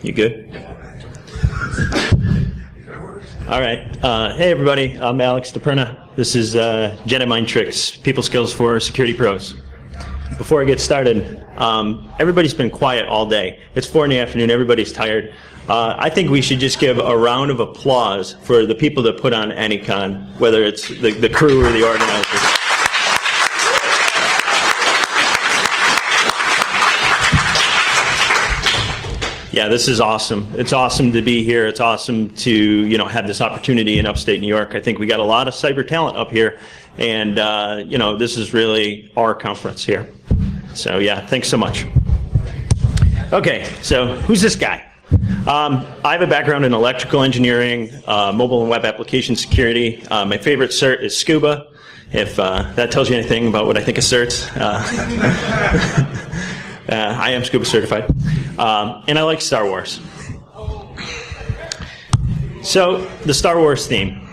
You good? All right. Hey, everybody. I'm Alex DiPerna. This is Jedi Mind Tricks, People Skills for Security Pros. Before I get started, everybody's been quiet all day. It's 4 in the afternoon. Everybody's tired. I think we should just give a round of applause for the people that put on ANYCon, whether it's the crew or the organizers. Yeah, this is awesome. It's awesome to be here. It's awesome to have this opportunity in upstate New York. I think we got a lot of cyber talent up here, and this is really our conference here. So yeah, thanks so much. Okay, so who's this guy? I have a background in electrical engineering, mobile and web application security. My favorite cert is Scuba, if that tells you anything about what I think of certs. I am Scuba certified. And I like Star Wars. So, the Star Wars theme.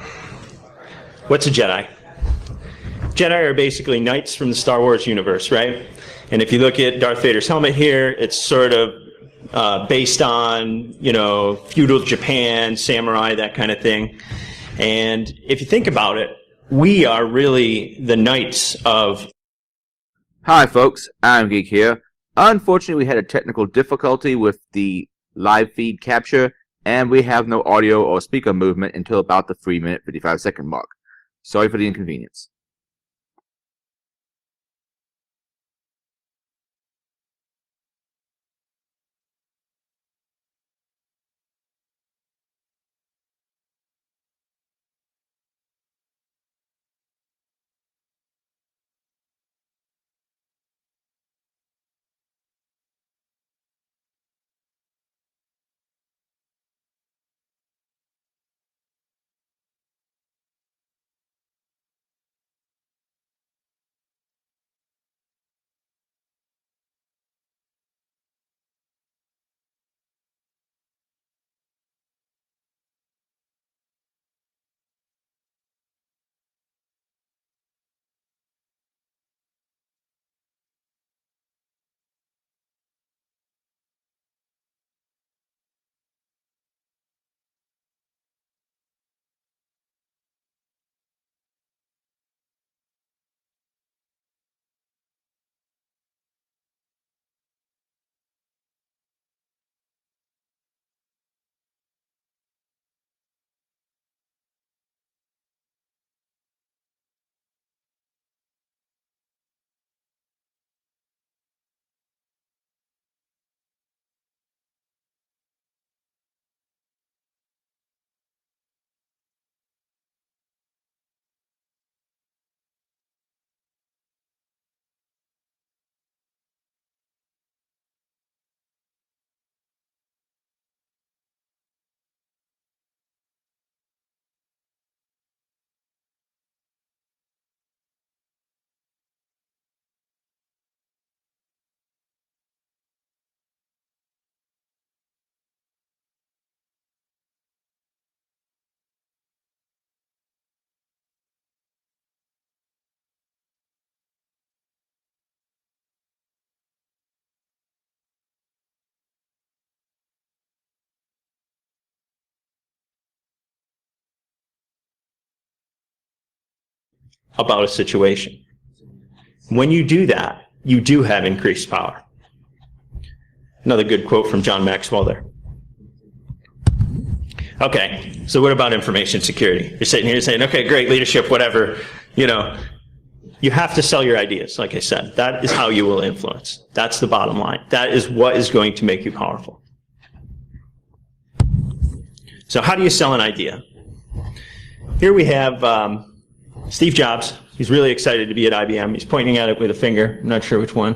What's a Jedi? Jedi are basically knights from the Star Wars universe, right? And if you look at Darth Vader's helmet here, it's sort of based on, feudal Japan, samurai, that kind of thing. And if you think about it, we are really the knights of... Hi folks, I'm Geek here. Unfortunately, we had a technical difficulty with the live feed capture, and we have no audio or speaker movement until about the 3-minute 55-second mark. Sorry for the inconvenience. About a situation. When you do that, you do have increased power. Another good quote from John Maxwell there. Okay, so what about information security? You're sitting here saying, okay, great, leadership, whatever. You have to sell your ideas, like I said. That is how you will influence. That's the bottom line. That is what is going to make you powerful. So how do you sell an idea? Here we have Steve Jobs. He's really excited to be at IBM. He's pointing at it with a finger. I'm not sure which one.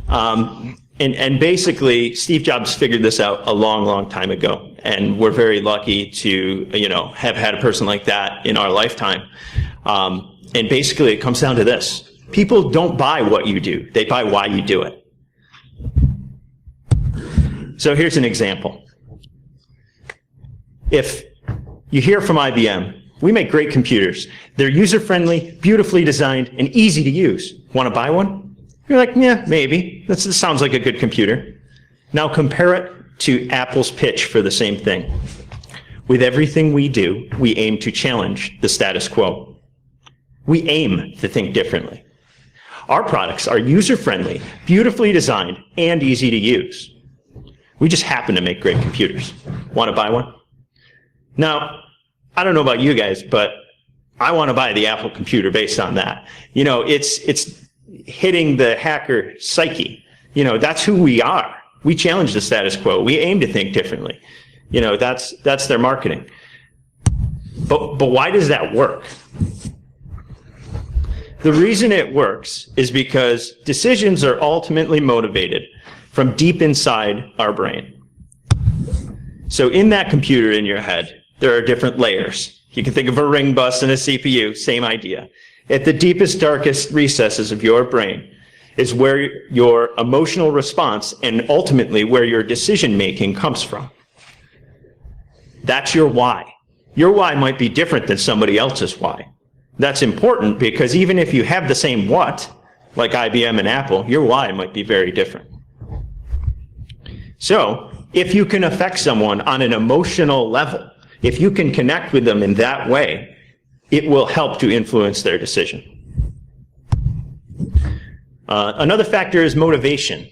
And basically, Steve Jobs figured this out a long, long time ago. And we're very lucky to, have had a person like that in our lifetime. And basically, it comes down to this. People don't buy what you do. They buy why you do it. So here's an example. If you hear from IBM, we make great computers. They're user-friendly, beautifully designed, and easy to use. Want to buy one? You're like, yeah, maybe. This sounds like a good computer. Now compare it to Apple's pitch for the same thing. With everything we do, we aim to challenge the status quo. We aim to think differently. Our products are user-friendly, beautifully designed, and easy to use. We just happen to make great computers. Want to buy one? Now, I don't know about you guys, but I want to buy the Apple computer based on that. You know, it's hitting the hacker psyche. You know, that's who we are. We challenge the status quo. We aim to think differently. You know, that's their marketing. But why does that work? The reason it works is because decisions are ultimately motivated from deep inside our brain. So in that computer in your head, there are different layers. You can think of a ring bus and a CPU, same idea. At the deepest, darkest recesses of your brain is where your emotional response and ultimately where your decision making comes from. That's your why. Your why might be different than somebody else's why. That's important because even if you have the same what, like IBM and Apple, your why might be very different. So, if you can affect someone on an emotional level, if you can connect with them in that way, it will help to influence their decision. Another factor is motivation.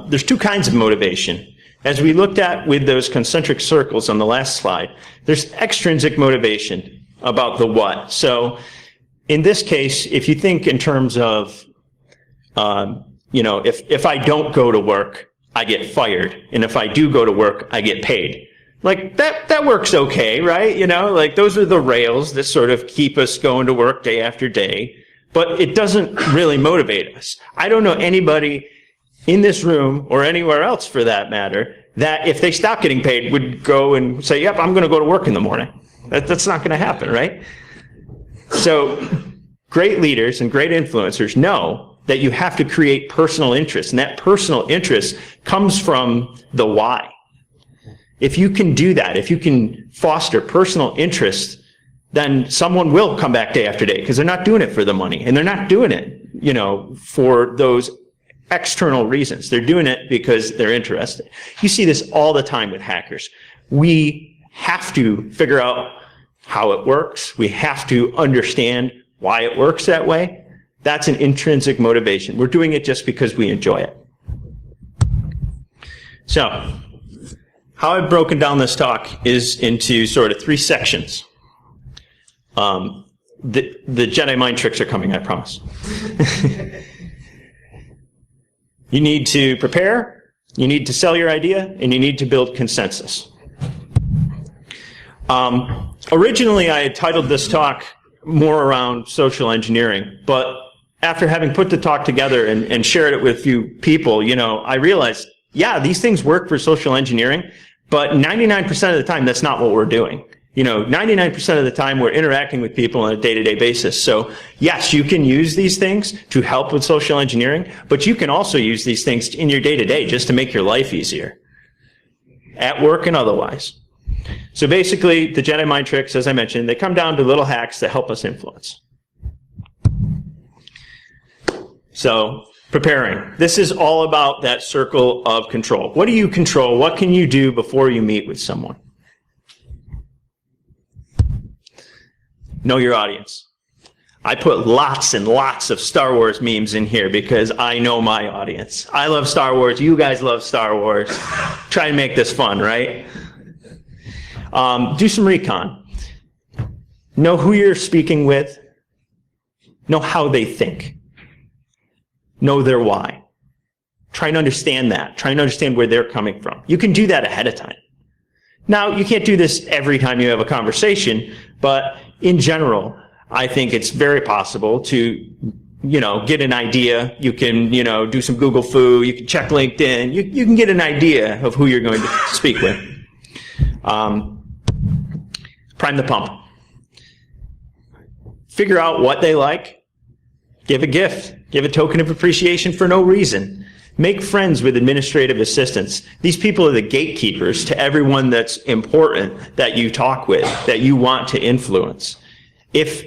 There's two kinds of motivation. As we looked at with those concentric circles on the last slide, there's extrinsic motivation about the what. So, in this case, if you think in terms of, you know, if I don't go to work, I get fired. And if I do go to work, I get paid. Like, that works okay, right? You know, like, those are the rails that sort of keep us going to work day after day. But it doesn't really motivate us. I don't know anybody in this room, or anywhere else for that matter, that if they stop getting paid would go and say, yep, I'm going to go to work in the morning. That's not going to happen, right? So great leaders and great influencers know that you have to create personal interest, and that personal interest comes from the why. If you can do that, if you can foster personal interest, then someone will come back day after day because they're not doing it for the money, and they're not doing it, you know, for those external reasons. They're doing it because they're interested. You see this all the time with hackers. We have to figure out how it works. We have to understand why it works that way. That's an intrinsic motivation. We're doing it just because we enjoy it. So, how I've broken down this talk is into sort of three sections. The Jedi mind tricks are coming, I promise. You need to prepare, you need to sell your idea, and you need to build consensus. Originally, I had titled this talk more around social engineering, but after having put the talk together and shared it with a few people, you know, I realized, yeah, these things work for social engineering, but 99% of the time, that's not what we're doing. You know, 99% of the time, we're interacting with people on a day-to-day basis. So, yes, you can use these things to help with social engineering, but you can also use these things in your day-to-day just to make your life easier, at work and otherwise. So basically, the Jedi mind tricks, as I mentioned, they come down to little hacks that help us influence. So, preparing. This is all about that circle of control. What do you control? What can you do before you meet with someone? Know your audience. I put lots and lots of Star Wars memes in here because I know my audience. I love Star Wars. You guys love Star Wars. Try and make this fun, right? Do some recon. Know who you're speaking with. Know how they think. Know their why. Try and understand that. Try and understand where they're coming from. You can do that ahead of time. Now, you can't do this every time you have a conversation, but in general, I think it's very possible to, you know, get an idea. You can, you know, do some Google Foo. You can check LinkedIn. You can get an idea of who you're going to speak with. Prime the pump. Figure out what they like. Give a gift. Give a token of appreciation for no reason. Make friends with administrative assistants. These people are the gatekeepers to everyone that's important that you talk with, that you want to influence. If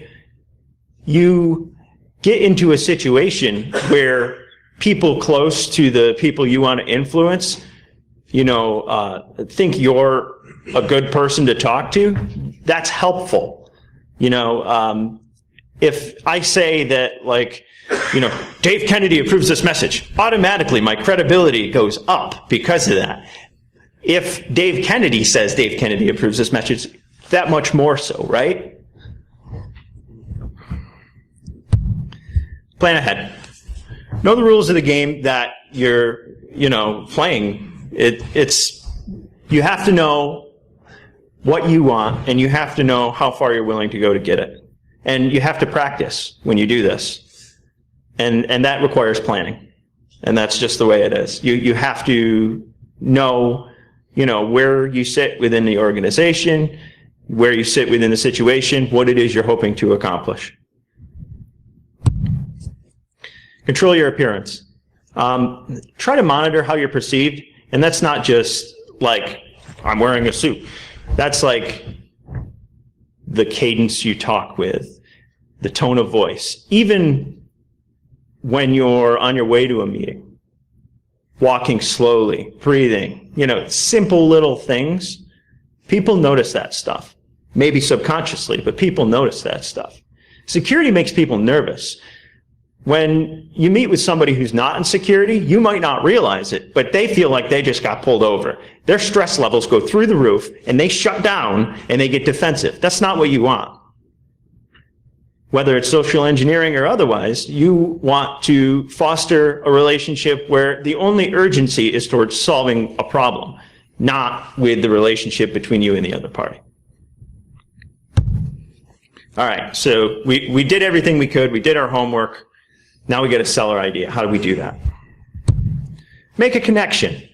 you get into a situation where people close to the people you want to influence, think you're a good person to talk to, that's helpful. If I say that, like, Dave Kennedy approves this message, automatically my credibility goes up because of that. If Dave Kennedy says Dave Kennedy approves this message, that much more so, right? Plan ahead. Know the rules of the game that you're, playing. You have to know what you want, and you have to know how far you're willing to go to get it. And you have to practice when you do this. And that requires planning. And that's just the way it is. You have to know, where you sit within the organization, where you sit within the situation, what it is you're hoping to accomplish. Control your appearance. Try to monitor how you're perceived. And that's not just like, I'm wearing a suit. That's like the cadence you talk with, the tone of voice. Even when you're on your way to a meeting, walking slowly, breathing, simple little things. People notice that stuff. Maybe subconsciously, but people notice that stuff. Security makes people nervous. When you meet with somebody who's not in security, you might not realize it, but they feel like they just got pulled over. Their stress levels go through the roof, and they shut down, and they get defensive. That's not what you want. Whether it's social engineering or otherwise, you want to foster a relationship where the only urgency is towards solving a problem, not with the relationship between you and the other party. All right, so we did everything we could. We did our homework. Now we got to sell our idea. How do we do that? Make a connection.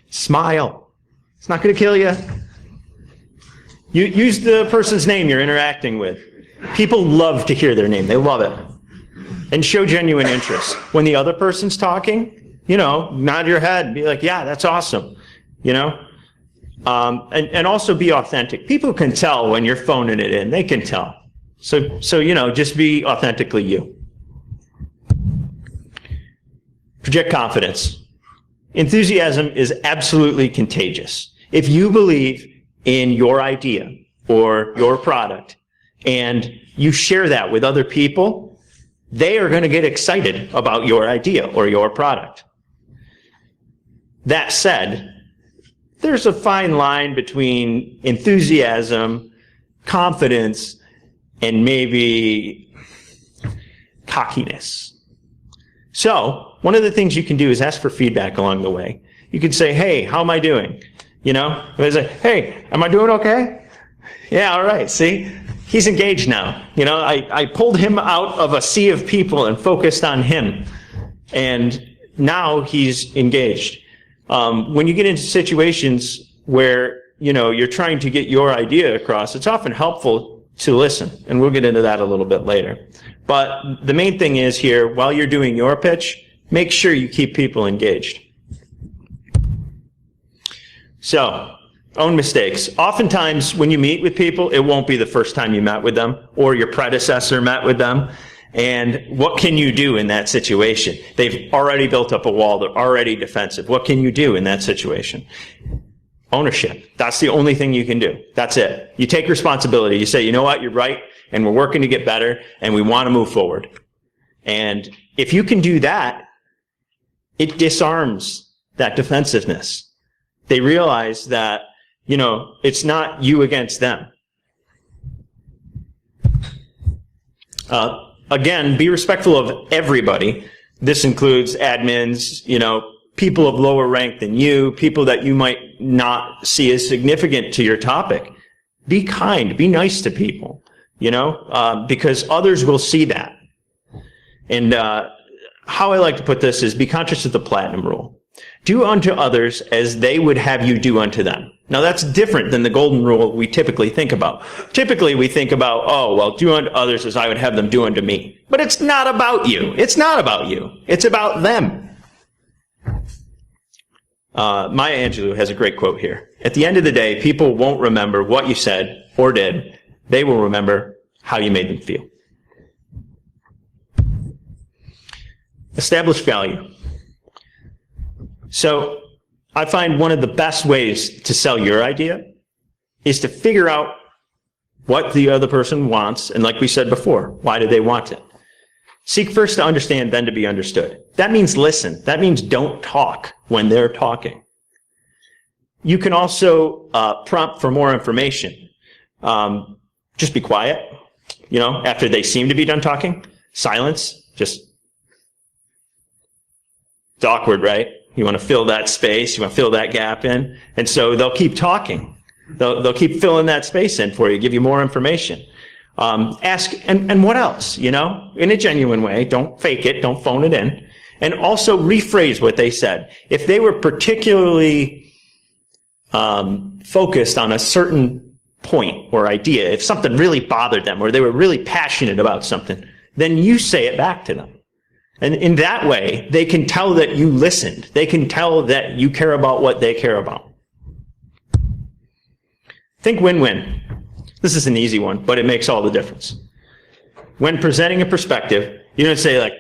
Smile. It's not going to kill you. Use the person's name you're interacting with. People love to hear their name. They love it. And show genuine interest. When the other person's talking, nod your head. Be like, yeah, that's awesome. And also be authentic. People can tell when you're phoning it in. They can tell. So just be authentically you. Project confidence. Enthusiasm is absolutely contagious. If you believe in your idea or your product and you share that with other people, they are going to get excited about your idea or your product. That said, there's a fine line between enthusiasm, confidence, and maybe cockiness. So, one of the things you can do is ask for feedback along the way. You can say, hey, how am I doing? They say, hey, am I doing okay? Yeah, all right, see? He's engaged now. I pulled him out of a sea of people and focused on him. And now he's engaged. When you get into situations where, you're trying to get your idea across, it's often helpful to listen. And we'll get into that a little bit later. But the main thing is here, while you're doing your pitch, make sure you keep people engaged. So, own mistakes. Oftentimes, when you meet with people, it won't be the first time you met with them, or your predecessor met with them. And what can you do in that situation? They've already built up a wall. They're already defensive. What can you do in that situation? Ownership. That's the only thing you can do. That's it. You take responsibility. You say, you know what, you're right, and we're working to get better, and we want to move forward. And if you can do that, it disarms that defensiveness. They realize that, it's not you against them. Again, be respectful of everybody. This includes admins, people of lower rank than you, people that you might not see as significant to your topic. Be kind, be nice to people, because others will see that. And how I like to put this is be conscious of the platinum rule. Do unto others as they would have you do unto them. Now that's different than the golden rule we typically think about. Typically we think about, do unto others as I would have them do unto me. But it's not about you. It's not about you. It's about them. Maya Angelou has a great quote here. At the end of the day, people won't remember what you said or did. They will remember how you made them feel. Establish value. So I find one of the best ways to sell your idea is to figure out what the other person wants. And like we said before, why do they want it? Seek first to understand, then to be understood. That means listen. That means don't talk when they're talking. You can also prompt for more information. Just be quiet. After they seem to be done talking, silence. It's awkward, right? You want to fill that space. You want to fill that gap in. And so they'll keep talking. They'll keep filling that space in for you, give you more information. Ask, and what else, in a genuine way. Don't fake it. Don't phone it in. And also rephrase what they said. If they were particularly focused on a certain point or idea, if something really bothered them or they were really passionate about something, then you say it back to them. And in that way, they can tell that you listened. They can tell that you care about what they care about. Think win-win. This is an easy one, but it makes all the difference. When presenting a perspective, you don't say like,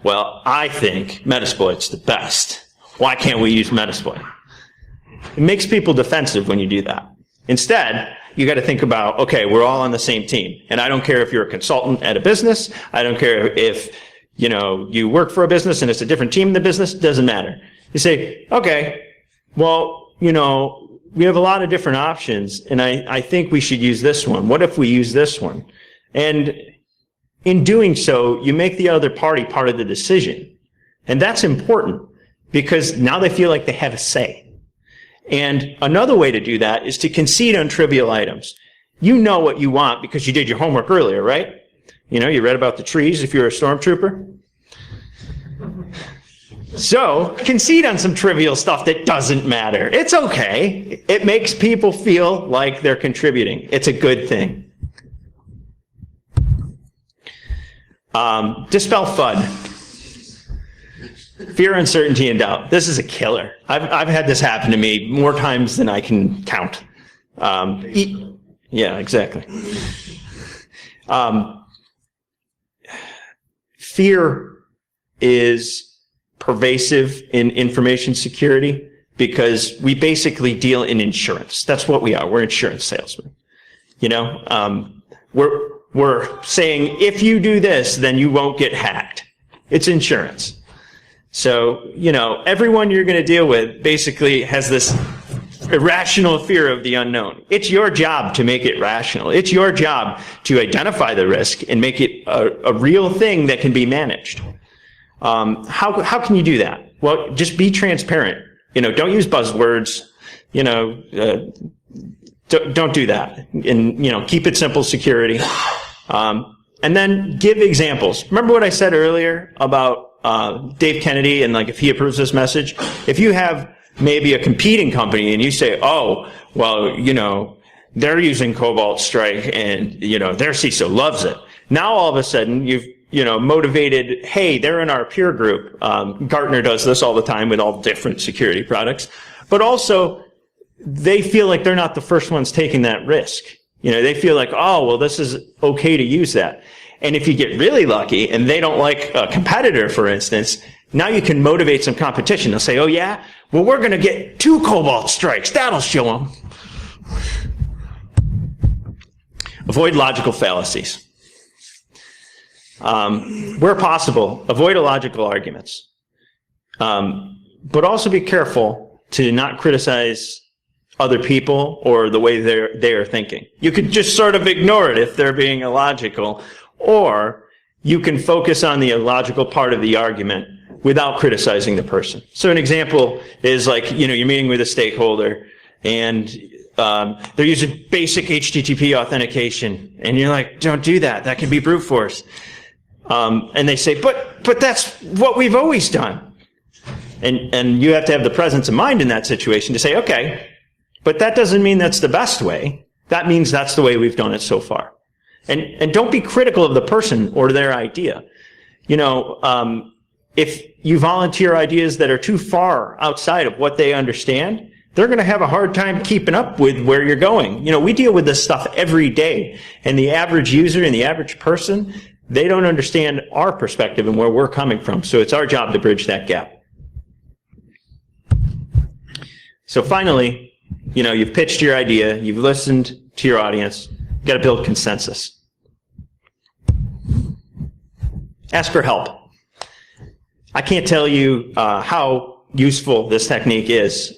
well, I think Metasploit's the best. Why can't we use Metasploit? It makes people defensive when you do that. Instead, you got to think about, okay, we're all on the same team. And I don't care if you're a consultant at a business. I don't care if, you work for a business and it's a different team in the business. It doesn't matter. You say, okay, well, we have a lot of different options, and I think we should use this one. What if we use this one? And in doing so, you make the other party part of the decision. And that's important because now they feel like they have a say. And another way to do that is to concede on trivial items. You know what you want because you did your homework earlier, right? You read about the trees if you're a stormtrooper. So, concede on some trivial stuff that doesn't matter. It's okay. It makes people feel like they're contributing. It's a good thing. Dispel FUD. Fear, uncertainty, and doubt. This is a killer. I've had this happen to me more times than I can count. Yeah, exactly. Fear is pervasive in information security because we basically deal in insurance. That's what we are. We're insurance salesmen. We're saying if you do this, then you won't get hacked. It's insurance. So, everyone you're going to deal with basically has this irrational fear of the unknown. It's your job to make it rational. It's your job to identify the risk and make it a real thing that can be managed. How can you do that? Well, just be transparent. Don't use buzzwords. Don't do that. And, keep it simple security. And then give examples. Remember what I said earlier about Dave Kennedy and if he approves this message? If you have maybe a competing company and you say, oh, well, they're using Cobalt Strike and, their CISO loves it. Now all of a sudden you've, motivated, hey, they're in our peer group. Gartner does this all the time with all different security products. But also, they feel like they're not the first ones taking that risk. They feel like, oh, well, this is okay to use that. And if you get really lucky and they don't like a competitor, for instance, now you can motivate some competition. They'll say, oh, yeah? Well, we're going to get 2 Cobalt Strikes. That'll show them. Avoid logical fallacies. Where possible, avoid illogical arguments. But also be careful to not criticize other people or the way they are thinking. You could just sort of ignore it if they're being illogical, or you can focus on the illogical part of the argument without criticizing the person. So an example is you're meeting with a stakeholder and they're using basic HTTP authentication, and you're like, don't do that. That can be brute force. And they say, but that's what we've always done. And you have to have the presence of mind in that situation to say, okay, but that doesn't mean that's the best way. That means that's the way we've done it so far. And don't be critical of the person or their idea. If you volunteer ideas that are too far outside of what they understand, they're going to have a hard time keeping up with where you're going. We deal with this stuff every day, and the average user and the average person, they don't understand our perspective and where we're coming from. So it's our job to bridge that gap. So finally, you've pitched your idea, you've listened to your audience, you got to build consensus. Ask for help. I can't tell you how useful this technique is.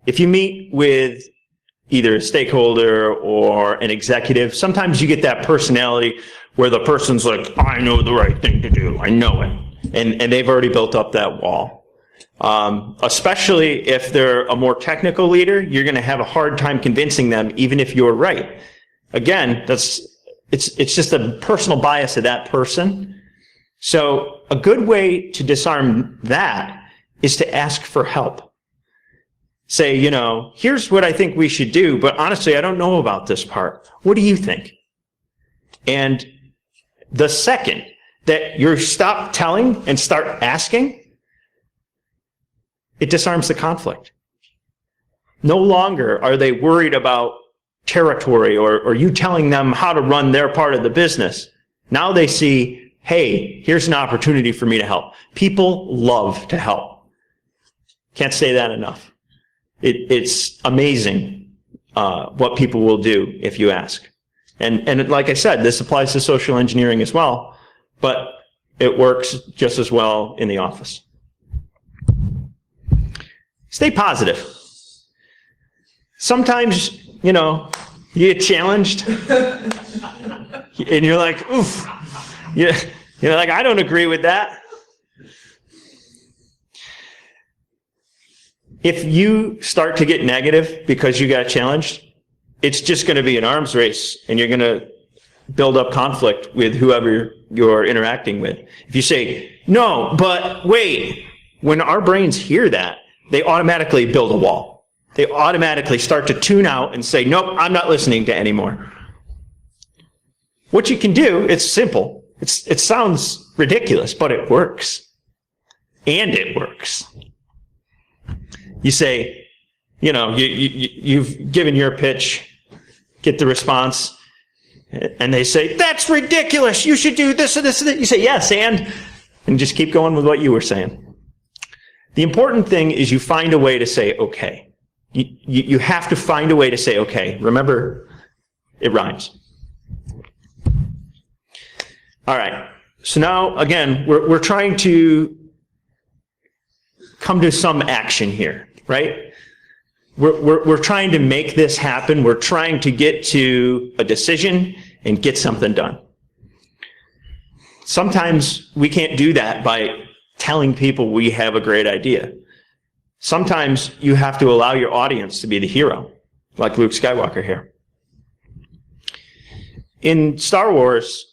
If you meet with either a stakeholder or an executive, sometimes you get that personality where the person's like, I know the right thing to do, I know it. And they've already built up that wall. Especially if they're a more technical leader, you're going to have a hard time convincing them, even if you're right. Again, it's just a personal bias of that person. So a good way to disarm that is to ask for help. Say, here's what I think we should do, but honestly, I don't know about this part. What do you think? And the second that you stop telling and start asking, it disarms the conflict. No longer are they worried about territory or you telling them how to run their part of the business. Now they see, hey, here's an opportunity for me to help. People love to help. Can't say that enough. It's amazing what people will do if you ask. And like I said, this applies to social engineering as well, but it works just as well in the office. Stay positive. Sometimes, you get challenged and you're like, oof, you're like, I don't agree with that. If you start to get negative because you got challenged, it's just going to be an arms race and you're going to build up conflict with whoever you're interacting with. If you say, no, but wait, when our brains hear that, they automatically build a wall. They automatically start to tune out and say, nope, I'm not listening to anymore. What you can do, it's simple. It sounds ridiculous, but it works. And it works. You say, you've given your pitch, get the response, and they say, that's ridiculous, you should do this and this and that. You say, yes, and just keep going with what you were saying. The important thing is you find a way to say, okay. You have to find a way to say, okay. Remember, it rhymes. All right. So now, again, we're trying to come to some action here, right? We're trying to make this happen. We're trying to get to a decision and get something done. Sometimes we can't do that by telling people we have a great idea. Sometimes you have to allow your audience to be the hero, like Luke Skywalker here. In Star Wars,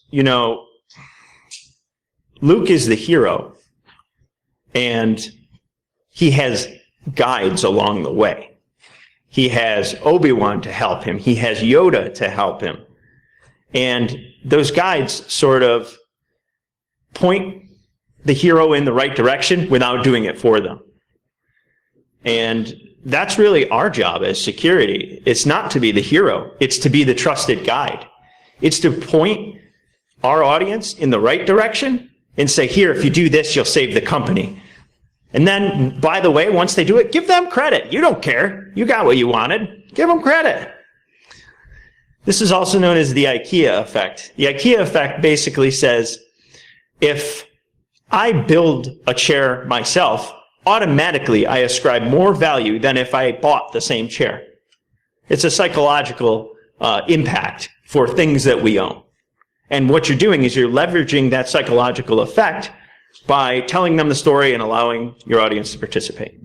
Luke is the hero, and he has guides along the way. He has Obi-Wan to help him. He has Yoda to help him. And those guides sort of point the hero in the right direction without doing it for them. And that's really our job as security. It's not to be the hero. It's to be the trusted guide. It's to point our audience in the right direction and say, here, if you do this, you'll save the company. And then, by the way, once they do it, give them credit. You don't care. You got what you wanted. Give them credit. This is also known as the IKEA effect. The IKEA effect basically says, if I build a chair myself, automatically I ascribe more value than if I bought the same chair. It's a psychological impact for things that we own. And what you're doing is you're leveraging that psychological effect by telling them the story and allowing your audience to participate.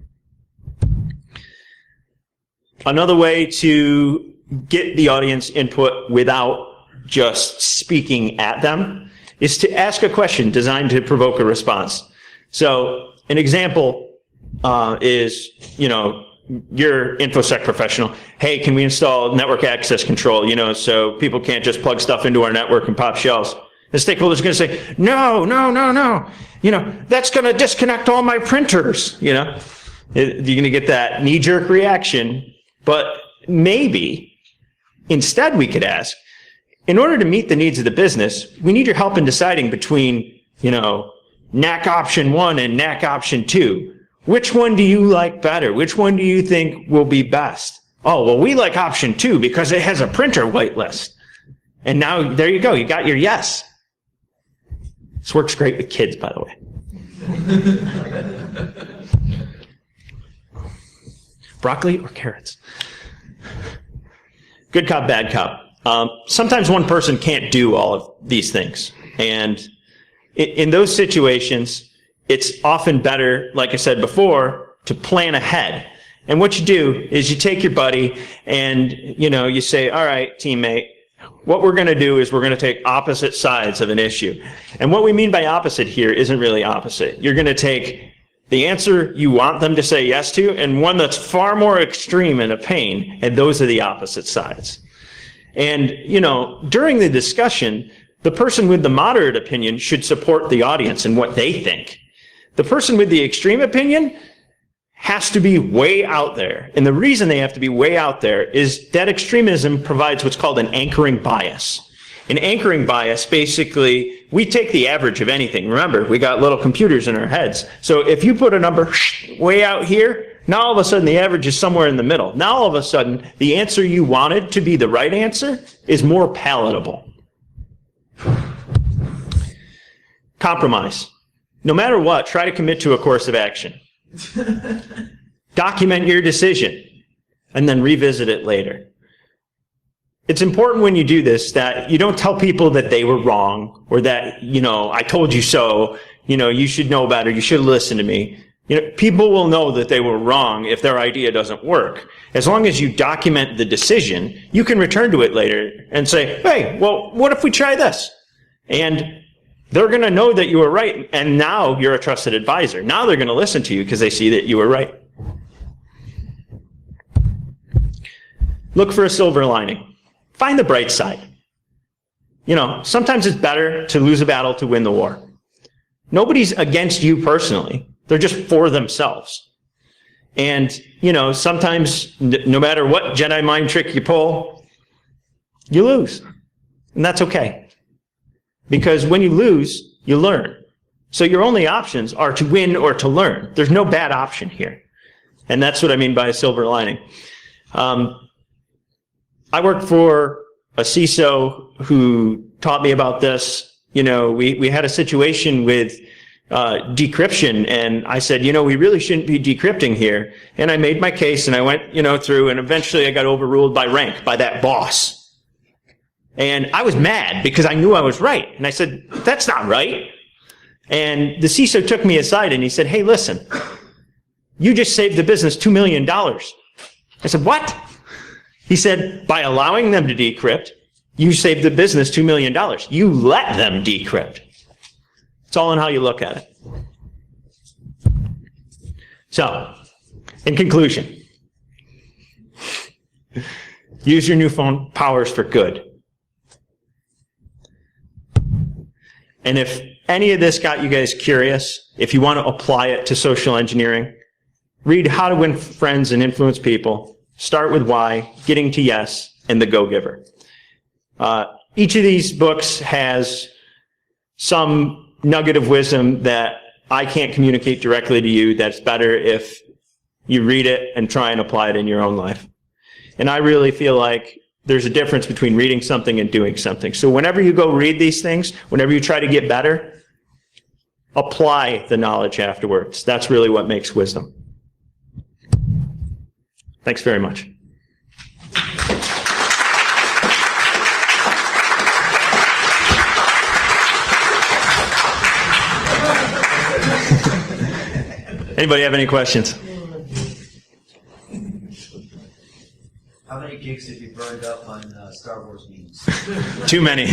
Another way to get the audience input without just speaking at them is to ask a question designed to provoke a response. So an example is, you're InfoSec professional. Hey, can we install network access control, so people can't just plug stuff into our network and pop shells? The stakeholder's going to say, no. That's going to disconnect all my printers. You're going to get that knee-jerk reaction. But maybe instead we could ask, in order to meet the needs of the business, we need your help in deciding between, NAC option 1 and NAC option 2. Which one do you like better? Which one do you think will be best? Oh, well, we like option 2 because it has a printer whitelist. And now, there you go. You got your yes. This works great with kids, by the way. Broccoli or carrots? Good cop, bad cop. Sometimes one person can't do all of these things. And in those situations, it's often better, like I said before, to plan ahead. And what you do is you take your buddy and, you say, all right, teammate, what we're going to do is we're going to take opposite sides of an issue. And what we mean by opposite here isn't really opposite. You're going to take the answer you want them to say yes to and one that's far more extreme and a pain, and those are the opposite sides. And, during the discussion, the person with the moderate opinion should support the audience in what they think. The person with the extreme opinion has to be way out there. And the reason they have to be way out there is that extremism provides what's called an anchoring bias. An anchoring bias, basically, we take the average of anything. Remember, we got little computers in our heads. So if you put a number way out here, now all of a sudden the average is somewhere in the middle. Now all of a sudden, the answer you wanted to be the right answer is more palatable. Compromise. No matter what, try to commit to a course of action. Document your decision and then revisit it later. It's important when you do this that you don't tell people that they were wrong or that, I told you so, you should know better, you should listen to me. People will know that they were wrong if their idea doesn't work. As long as you document the decision, you can return to it later and say, hey, well, what if we try this? And they're going to know that you were right, and now you're a trusted advisor. Now they're going to listen to you because they see that you were right. Look for a silver lining. Find the bright side. Sometimes it's better to lose a battle to win the war. Nobody's against you personally. They're just for themselves. And, sometimes no matter what Jedi mind trick you pull, you lose. And that's okay. Because when you lose, you learn. So your only options are to win or to learn. There's no bad option here. And that's what I mean by a silver lining. I worked for a CISO who taught me about this. We had a situation with decryption, and I said, we really shouldn't be decrypting here. And I made my case, and I went, through, and eventually I got overruled by rank, by that boss. And I was mad because I knew I was right. And I said, that's not right. And the CISO took me aside and he said, hey, listen, you just saved the business $2 million. I said, what? He said, by allowing them to decrypt, you saved the business $2 million. You let them decrypt. It's all in how you look at it. So, in conclusion, use your newfound powers for good. And if any of this got you guys curious, if you want to apply it to social engineering, read How to Win Friends and Influence People, Start with Why, Getting to Yes, and The Go-Giver. Each of these books has some nugget of wisdom that I can't communicate directly to you that's better if you read it and try and apply it in your own life. And I really feel like there's a difference between reading something and doing something. So whenever you go read these things, whenever you try to get better, apply the knowledge afterwards. That's really what makes wisdom. Thanks very much. Anybody have any questions? How many gigs have you burned up on Star Wars memes? Too many.